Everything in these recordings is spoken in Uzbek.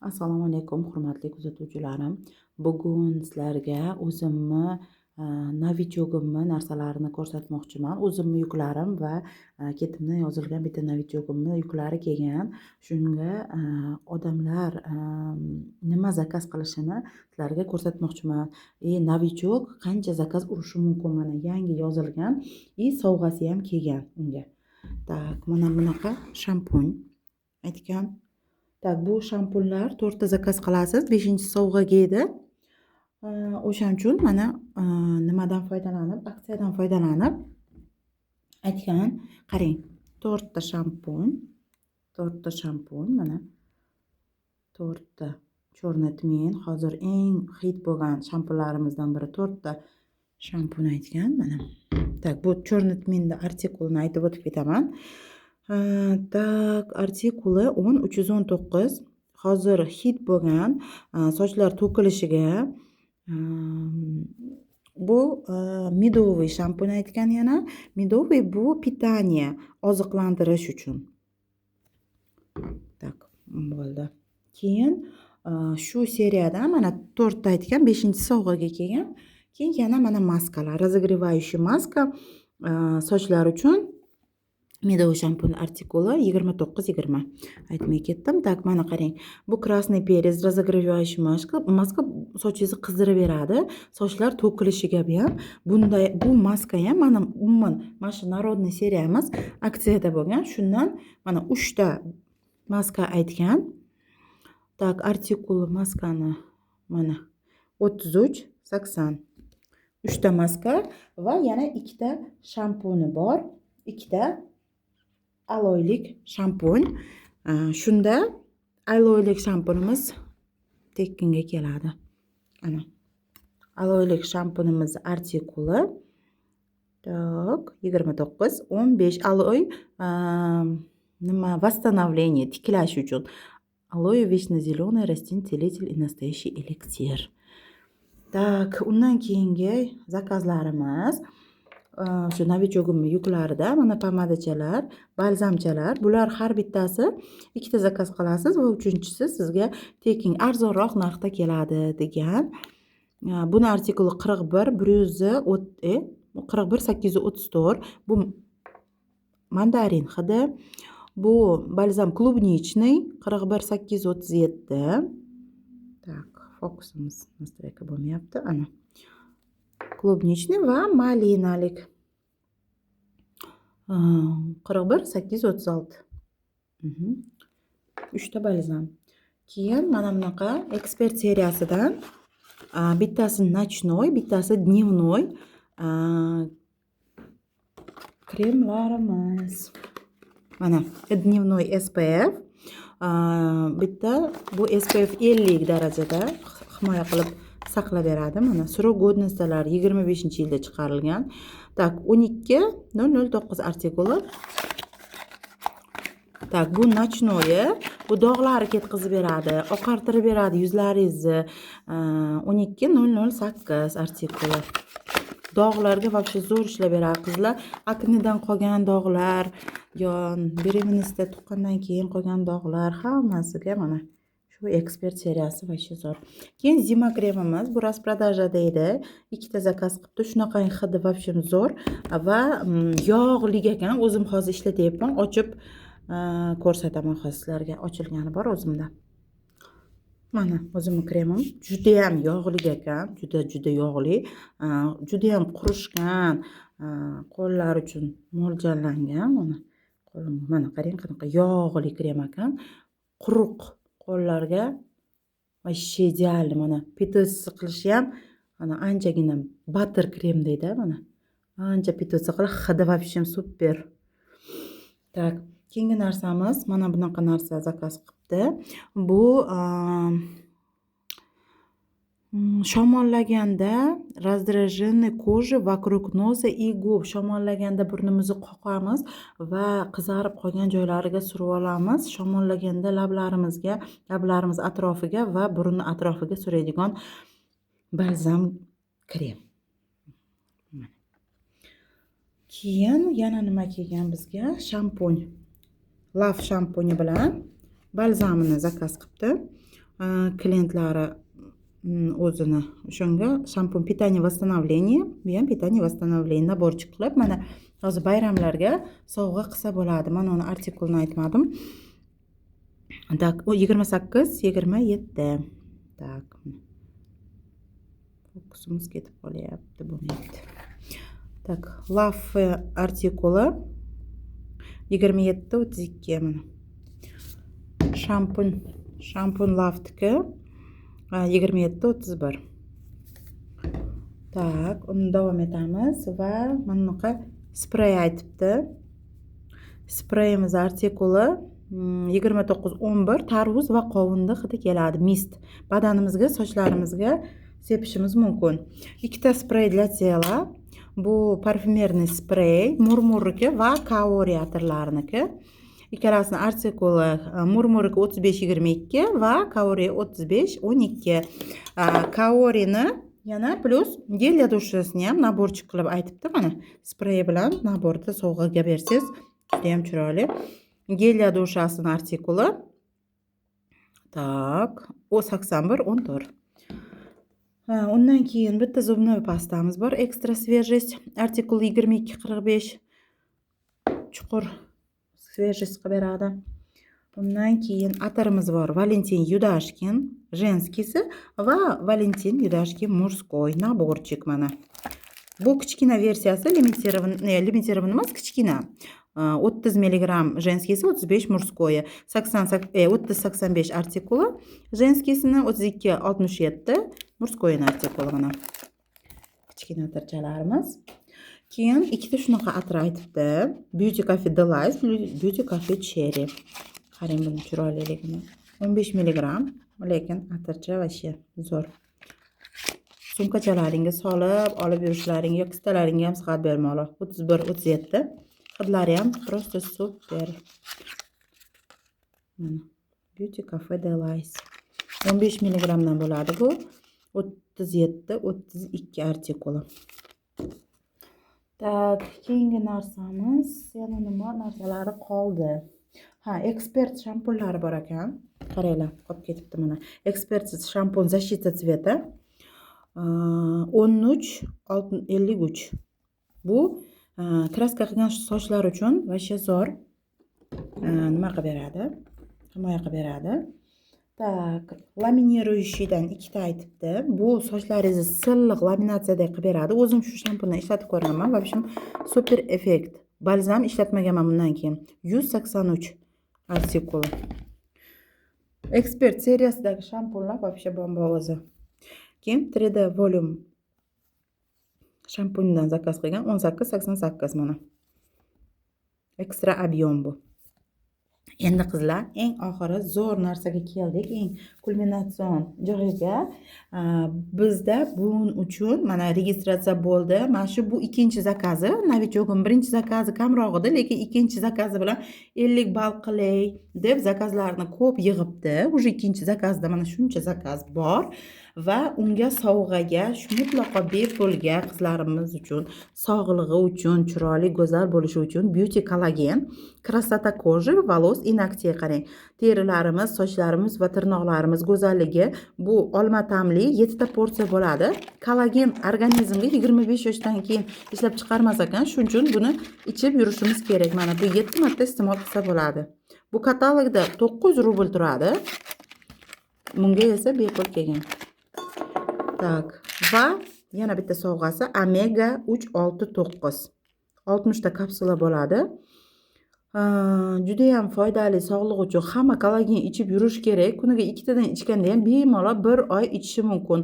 Assalomu alaykum, hurmatli kuzatuvchilarim. Bugun sizlarga o'zimni novichogimni narsalarini ko'rsatmoqchiman. O'zimni yuklarim va ketimdan yozilgan bitta novichogimni yuklari kelgan. Shunga odamlar nima zakaz qilishini sizlarga ko'rsatmoqchiman. Novichog qancha zakaz urishi mumkin, mana yangi yozilgan, sovg'asi ham kelgan unga. Tak, mana bunaqa shampun aytgan. Tak, bu shampunlar 4 ta zakaz qilasiz, 5-chi sovg'aga edi. O'shaning uchun mana nimadan foydalanib, aksiyadan foydalanib aytgan, qarang, 4 ta shampun, mana 4 ta Черный tmen, hozir eng hit bo'lgan shampunlarimizdan biri 4 ta shampun aytgan, mana. Tak, bu Черный tmenni artikulini aytib o'tib ketaman. Tak, artikuli 10-319. Hozir hit bo'lgan sochlar to'kilishiga bu медовый shampun aytgan yana. Медовый bu pitание, oziqlantirish uchun. Tak, bo'ldi. Keyin shu seriyadan mana 4 ta aytgan, 5-chi sovg'aga kelgan. Keyin yana mana maskalar, разогревающий maska sochlar uchun. Медовый shampun artikuli 29-20. Aytmay ketdim. Tak, mana qarang. Bu красный перец, разогревающий maska sochingizni qizdirib beradi. Sochlar to'kilishiga ham. Bu maska ham mana umuman mana shu народный seriyamiz aksiyada bo'lgan. Shundan mana 3 ta maska aytgan. Tak, artikuli maskani mana 33-80. 3 ta maska va yana 2 ta shampuni bor. 2 ta aloylik shampun. Shunda aloylik shampunimiz tekinga keladi. Ana. Aloylik shampunimiz artikuli tak 29, 15 aloy nima восстановление, tiklash uchun. Aloe вечно-зеленый растительный целитель и настоящий эликсир. Tak, undan keyingi zakazlarimiz shu novichogimni yuklarida mana pomadachalar, balzamchalar. Bular har bittasi 2 ta zakaz qilasiz va 3-chisi sizga tekin arzonroq narxda keladi degan. Buni artikuli 41-834. Bu mandarin hidi. Bu balzam klubnichniy 41-837. Tak, fokusimiz настройка bo'lmayapti. Ana. Klubnichniy va malinalik 41-836. 3 ta balzam. Keyin mana bunaqa ekspert seriyasidan bittasi ночной, bittasi дневной kremlarimiz. Mana дневной SPF. Bitta bu SPF 50 darajada himoya qilib saqlab beradi. Mana srok godnostilari 25-yilda chiqarilgan. Tak, 12-009 artikuli. Tak, bu ночной, bu dog'larni ketkazib beradi, oqartirib beradi yuzlaringizni. 12-008 artikuli. Dog'larga вообще zo'r ishlab beradi. Qizlar aknedan qolgan dog'lar, yo беременностьda tuqqandan keyin qolgan dog'lar hammasiga mana shu ekspert seriyasi вообще zo'r. Keyin zima kremimiz, bu распродажада edi. 2 ta zakaz qilibdi. Shunaqa hidi вообще zo'r va yog'li ekan. O'zim hozir ishlatyapman. Ochib ko'rsataman sizlarga. Ochilgani bor o'zimda. Mana o'zimning kremim juda ham yog'li ekan, juda yog'li, juda ham qurishgan qo'llar uchun mo'ljallangan. Mana qo'lim, mana qarang qanaqa yog'li krem ekan. Quruq qo'llarga вообще ideal. Mana pitosiy qilishi ham mana anchagina butter krem deydi, mana. Ancha pitosiy qilib, hidi вообще super. Tak, keyingi narsamiz mana bunaqa narsa zakaz qilibdi. Bu shamollaganda раздраженный кожи вокруг носа и губ. Shamollaganda burnimizni qoqamiz va qizarib qolgan joylariga surib olamiz. Shamollaganda lablarimiz atrofiga va burun atrofiga suradigan balzam krem. Keyin yana nima kelgan bizga? Shampun. Love shampuni bilan balzamini zakaz qilibdi. klientlari o'zini o'shanga shampun питание восстановление, bu ham питание восстановление naborchik qilib mana hozir bayramlarga sovg'a qilsa bo'ladi. Mana uni artikulni aytmadim. Tak, u 28, 27. Tak. Fokusimiz ketib qolyapti, bo'lmayapti. Tak, Love artikuli 27, 32 mana. Shampun Love'niki 27, 31. Tak, uni davom etamiz va mana bunaqa sprey aytibdi. Spreyimiz artikuli 29, 11 tarvuz va qovunni hidi keladi. Mist. Badanimizga, sochlarimizga sepishimiz mumkin. Ikkita sprey для tela. Bu parfumerniy sprey, Murmurniki va Kaori atirlariniki. Ikkalasini artikuli Murmurniki 35-22 va Kaori 35-12. Kaorini yana plus gelya dushasini ham naborchik qilib aytibdi. Mana sprey bilan naborda sovg'aga bersangiz juda ham chiroyli. Gelya dushasini artikuli. Tak, o 81, 14. Undan keyin bitta zubnoy pastamiz bor. Ekstra свежесть artikuli 22-45. Chuqur свежесть qilib beradi. Undan keyin atirimiz bor. Valentin Yudashkin женскийsi va Valentin Yudashkin мужской naborchik mana. Bu kichkina versiyasi limiterovanный emas, kichkina. 30 mg женскийsi, 35 мужской. 30-85 artikuli женскийsini 32-67 мужской artikuli mana. Kichkina atirchalarimiz. Keyin ikkita shunaqa atir aytibdi. Beauty Cafe Delight, Beauty Cafe Cherry. Qarang buni chiroyliligini. 15 mg, lekin atircha vashi zo'r. Sumkachalaringga solib, olib yurishlaringga, yoki stalaringga ham sihat bermoqli. 31, 37. Hidlari ham просто super. Mana Beauty Cafe Delight. 15 mg dan bo'ladi bu. 37, 32 artikuli. Tak, keyingi narsamiz, yana nima narsalari qoldi? Ekspert shampunlari bor ekan. Qaranglar, qolib ketibdi mana. Ekspert shampun защита цвета 13-53. Bu kraska qilgan sochlar uchun vasha zo'r. Nima qilib beradi? Himoya qilib beradi. Tak, laminiruющийdan ikkita aytibdi. Bu sochlaringizni silliq laminatsiyada qilib beradi. O'zim shu shampunni ishlatib ko'raman. Va shum super effekt. Balzam ishlatmaganman bundan keyin. 183 artikuli. Expert seriyasidagi shampunlar вообще bomba o'zi. Keyin 3D Volume shampundan zakaz qilgan 18-88 mana. Ekstra объем bu. Endi qizlar, eng oxiri zo'r narsaga keldik, eng kulminatsion joyiga. Bizda buning uchun mana registratsiya bo'ldi. Mana shu bu ikkinchi zakazi, Novichog'im birinchi zakazi kamroq edi, lekin ikkinchi zakazi bilan 50 ball qilay deb zakazlarni ko'p yig'ibdi. Uje ikkinchi zakazda mana shuncha zakaz bor va unga sovg'aga mutlaqo bepulga qizlarimiz uchun, sog'lig'i uchun, chiroyli, go'zal bo'lishi uchun Beauty Collagen, krasota ko'ji va volos и nogtiga qarang. Terilarimiz, sochlarimiz va tirnoqlarimiz go'zalligi bu olma ta'mli 7 ta porsiya bo'ladi. Kollagen organizmga 25 yoshdan keyin ishlab chiqarmas ekan, shuning uchun buni ichib yurishimiz kerak. Mana bu 7 marta iste'mol qilsa bo'ladi. Bu katalogda 900 rubl turadi. Bunga esa bepul kelgan. Tak, va yana bitta sovg'asi Omega 369. 60 ta kapsula bo'ladi. Juda ham foydali, sog'liq uchun hamma kollagen ichib yurish kerak. Kuniga 2 tadan ichganda ham bemalol 1 oy ichishi mumkin.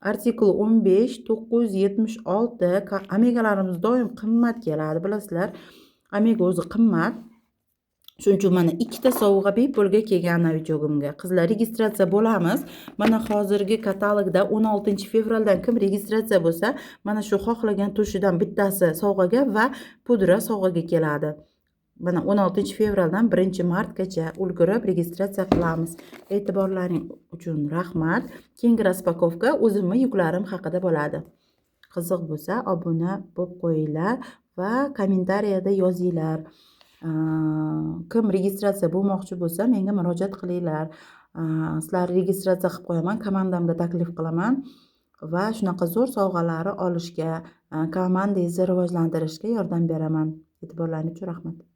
Artikul 15 976. Omegalarimiz doim qimmat keladi, bilasizlar. Omega o'zi qimmat. Shuning uchun mana ikkita sovg'a bepulga kelgan Novichog'imga. Qizlar, registratsiya bo'lamiz. Mana hozirgi katalogda 16 fevraldan kim registratsiya bo'lsa, mana shu xohlagan tushidan bittasi sovg'aga va pudra sovg'aga keladi. Mana 16 fevraldan 1 martgacha ulgurib registratsiya qilamiz. E'tiborlaring uchun rahmat. Keyingi raspakovka o'zimning yuklarim haqida bo'ladi. Qiziq bo'lsa, obuna bo'lib qo'yinglar va kommentariyada yozinglar. Kim registratsiya bo'lmoqchi bo'lsa, menga murojaat qilinglar. sizlarni registratsiya qilib qo'yaman, komandamga taklif qilaman va shunaqa zo'r sovg'alarni olishga, komandangizni rivojlantirishga yordam beraman. E'tiborlaringiz uchun rahmat.